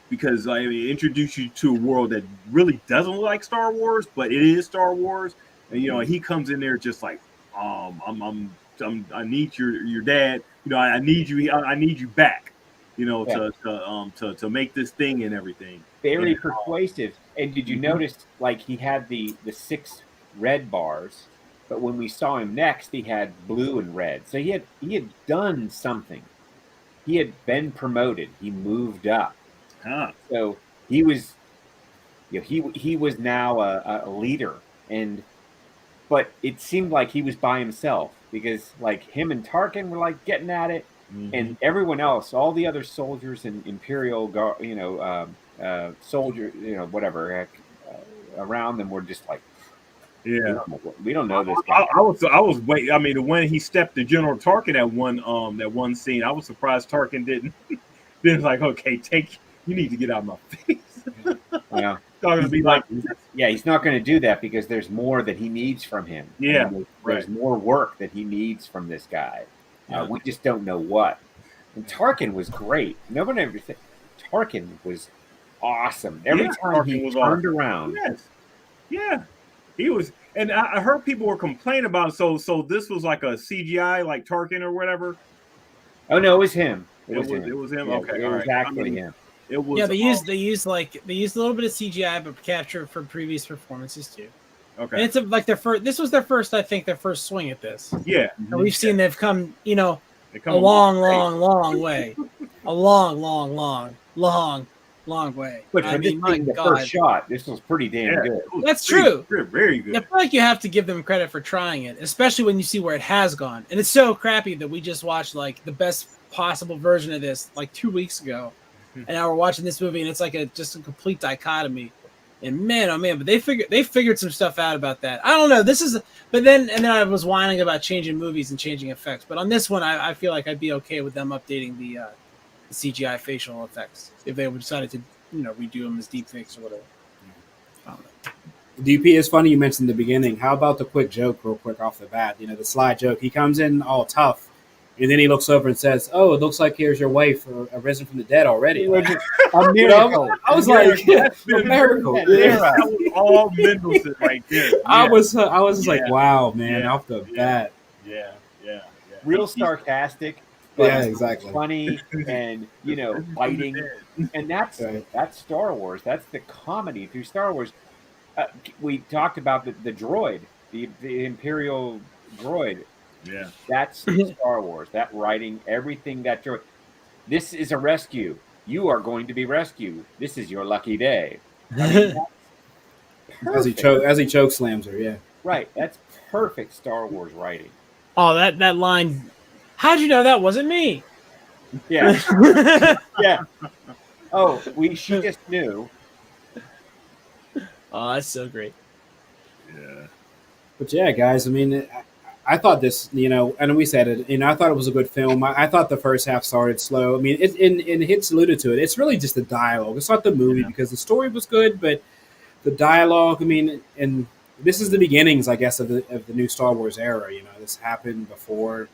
Because I mean, it introduce you to a world that really doesn't look like Star Wars, but it is Star Wars, and he comes in there just like, I need your dad, I need you, I need you back, Yeah, to make this thing and everything. And very persuasive. And did you mhm. notice, like, he had the 6 red bars, but when we saw him next, he had blue and red. So he had done something. He had been promoted. He moved up. Huh. So he was, he was now a leader. And but it seemed like he was by himself, because like him and Tarkin were like getting at it, Hmm. and everyone else, all the other soldiers and Imperial guard, soldier, whatever, around them were just like, Yeah. we don't I, know this guy. I was wait. I mean, when he stepped to General Tarkin that one scene, I was surprised Tarkin didn't. Then like, okay, you need to get out of my face. Yeah, Talking to he's be not. like, Yeah, he's not going to do that, because there's more that he needs from him. I yeah, mean, there's right, more work that he needs from this guy. yeah, We just don't know what. And Tarkin was great. Nobody ever think Tarkin was awesome. Every yeah. time Tarkin he was turned awesome. around, Yes, yeah. He was, and I heard people were complaining about it. So this was like a CGI, like Tarkin or whatever. oh no, it was him. It was It him. was him. Yeah, Okay, it all was right. I actually mean, him. it Yeah, was they used a little bit of CGI, but captured from previous performances too. And okay. it's like their first. This was their first, I think, their first swing at this. Yeah, And Mhm. we've seen they've come, they a come a long long, way. long, long way, a long, long, long, long, long way. But I for this mean, my being the first God, shot, this was pretty damn Yeah, good. it was that's pretty, true. very I good. feel like you have to give them credit for trying it, especially when you see where it has gone. And it's so crappy that we just watched like the best possible version of this like 2 weeks ago, and now we're watching this movie, and it's like just a complete dichotomy. And man, oh man, but they figured some stuff out about that. I don't know. But then I was whining about changing movies and changing effects. But on this one, I feel like I'd be okay with them updating the CGI facial effects if they decided to redo them as deep fakes or whatever. I don't know. DP, is funny you mentioned the beginning. How about the quick joke, real quick off the bat? The slide joke. He comes in all tough, and then he looks over and says, "Oh, it looks like here's your wife arisen from the dead already." It Like, was a miracle. I was A like, miracle. That's a been miracle. That Yeah. era. that was all Mendelsohn right there. Yeah, I was just like, yeah, wow, man, yeah, off the yeah, bat. yeah, yeah, yeah. Real sarcastic, but Yeah, exactly. funny, and From the biting. dead. And that's Right. that's Star Wars. That's the comedy through Star Wars. We talked about the droid, the Imperial droid. Yeah, That's Star Wars. That writing, everything that droid. This is a rescue. You are going to be rescued. This is your lucky day. I mean, that's perfect. As he choke slams her. Yeah. Right. That's perfect Star Wars writing. Oh, that line. How'd you know that wasn't me? Yeah. Yeah. Oh, she just knew. Oh, that's so great. yeah, But yeah, guys, I mean, I thought this, and we said it, I thought it was a good film. I thought the first half started slow. I mean, and Hits alluded to it. It's really just the dialogue. It's not the movie yeah, because the story was good, but the dialogue, I mean, and this is the beginnings, I guess, of the new Star Wars era. This happened before,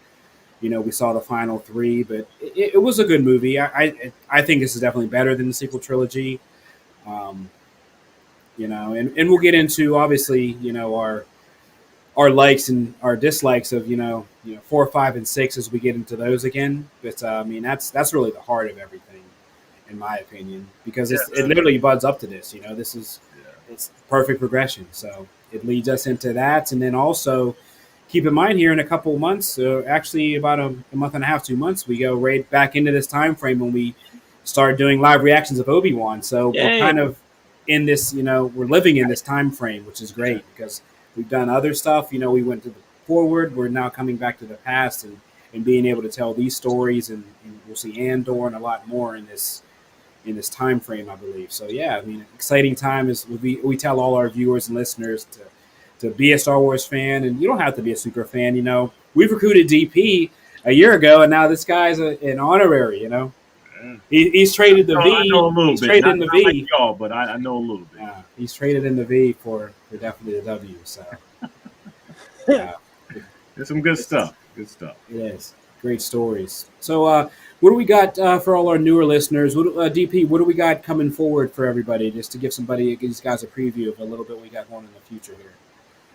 we saw the final three, but it was a good movie. I think this is definitely better than the sequel trilogy. Um, and we'll get into obviously, our likes and our dislikes of 4, 5, and 6 as we get into those again. But I mean that's really the heart of everything, in my opinion, because it literally buds up to this. This is yeah. it's perfect progression. So it leads us into that, and then also keep in mind here in a couple of months, actually about a month and a half, 2 months, we go right back into this time frame when we start doing live reactions of Obi-Wan. So we're kind of in this, we're living in this time frame, which is great because we've done other stuff. We went to the forward. We're now coming back to the past and being able to tell these stories, and we'll see Andor and a lot more in this time frame, I believe. So yeah, I mean, exciting time is we tell all our viewers and listeners be a Star Wars fan, and you don't have to be a super fan. You know, we've recruited DP a year ago, and now this guy's an honorary. You know, he's traded the I know a V. little He's bit, traded not, in the not like V. y'all, but I know a little bit. He's traded in the V for definitely the W. So, there's some good stuff. Good stuff. It is great stories. So, what do we got for all our newer listeners? DP, what do we got coming forward for everybody? Just to give these guys a preview of a little bit we got going in the future here.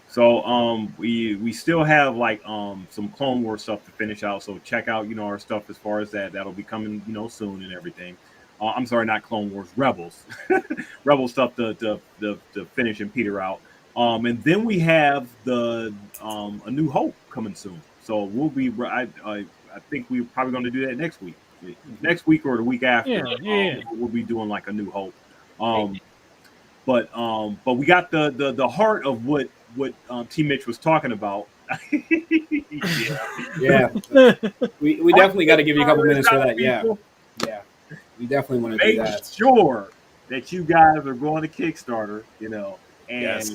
So we still have like some Clone Wars stuff to finish out. So check out our stuff as far as that'll be coming soon and everything. I'm sorry, not Clone Wars, Rebels, Rebel stuff to finish and peter out. And then we have the A New Hope coming soon. So we'll be I think we're probably going to do that next week or the week after. We'll be doing like A New Hope. But we got the heart of what T. Mitch was talking about. Yeah. We definitely got to give you a couple minutes for that. Yeah. We definitely want to do that. Make sure that you guys are going to Kickstarter, and yes.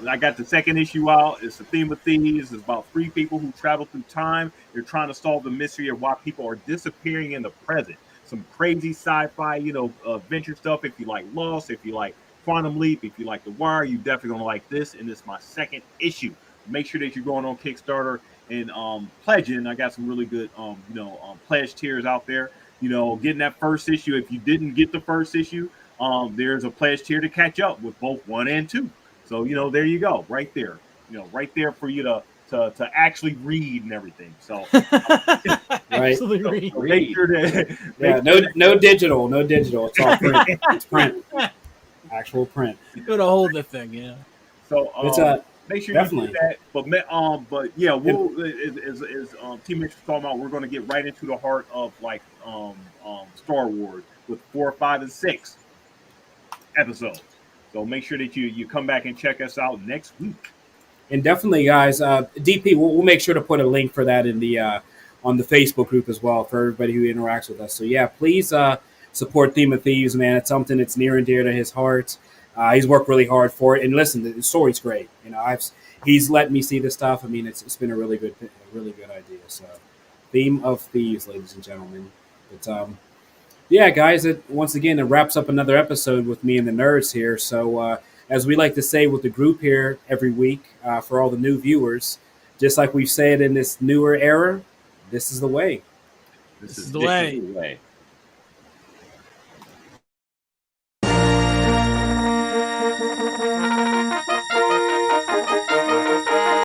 I got the second issue out. It's the theme of thieves. It's about 3 people who travel through time. They're trying to solve the mystery of why people are disappearing in the present. Some crazy sci-fi, adventure stuff. If you like Lost, if you like Quantum Leap, if you like The Wire, you definitely gonna like this. And it's my second issue. Make sure that you're going on Kickstarter and pledging. I got some really good pledge tiers out there. Getting that first issue. If you didn't get the first issue, there's a pledge tier to catch up with both 1 and 2. So there you go, right there. Right there for you to actually read and everything. So right. So make sure that no digital. It's all print. It's print. Actual print. You're gonna hold the thing, So make sure definitely. you do that. But yeah, we'll as T. Mitch was talking about, we're going to get right into the heart of like Star Wars with 4, 5, and 6 episodes. So make sure that you come back and check us out next week. And definitely, guys, DP, we'll make sure to put a link for that in the on the Facebook group as well for everybody who interacts with us. So yeah, please support Theme of Thieves, man. It's something that's near and dear to his heart. He's worked really hard for it, and listen, the story's great. He's let me see this stuff. I mean, it's been a really good idea. So, Theme of Thieves, ladies and gentlemen. But yeah, guys, once again it wraps up another episode with me and the nerds here. So, as we like to say with the group here every week, for all the new viewers, just like we've said in this newer era, this is the way. This is the way.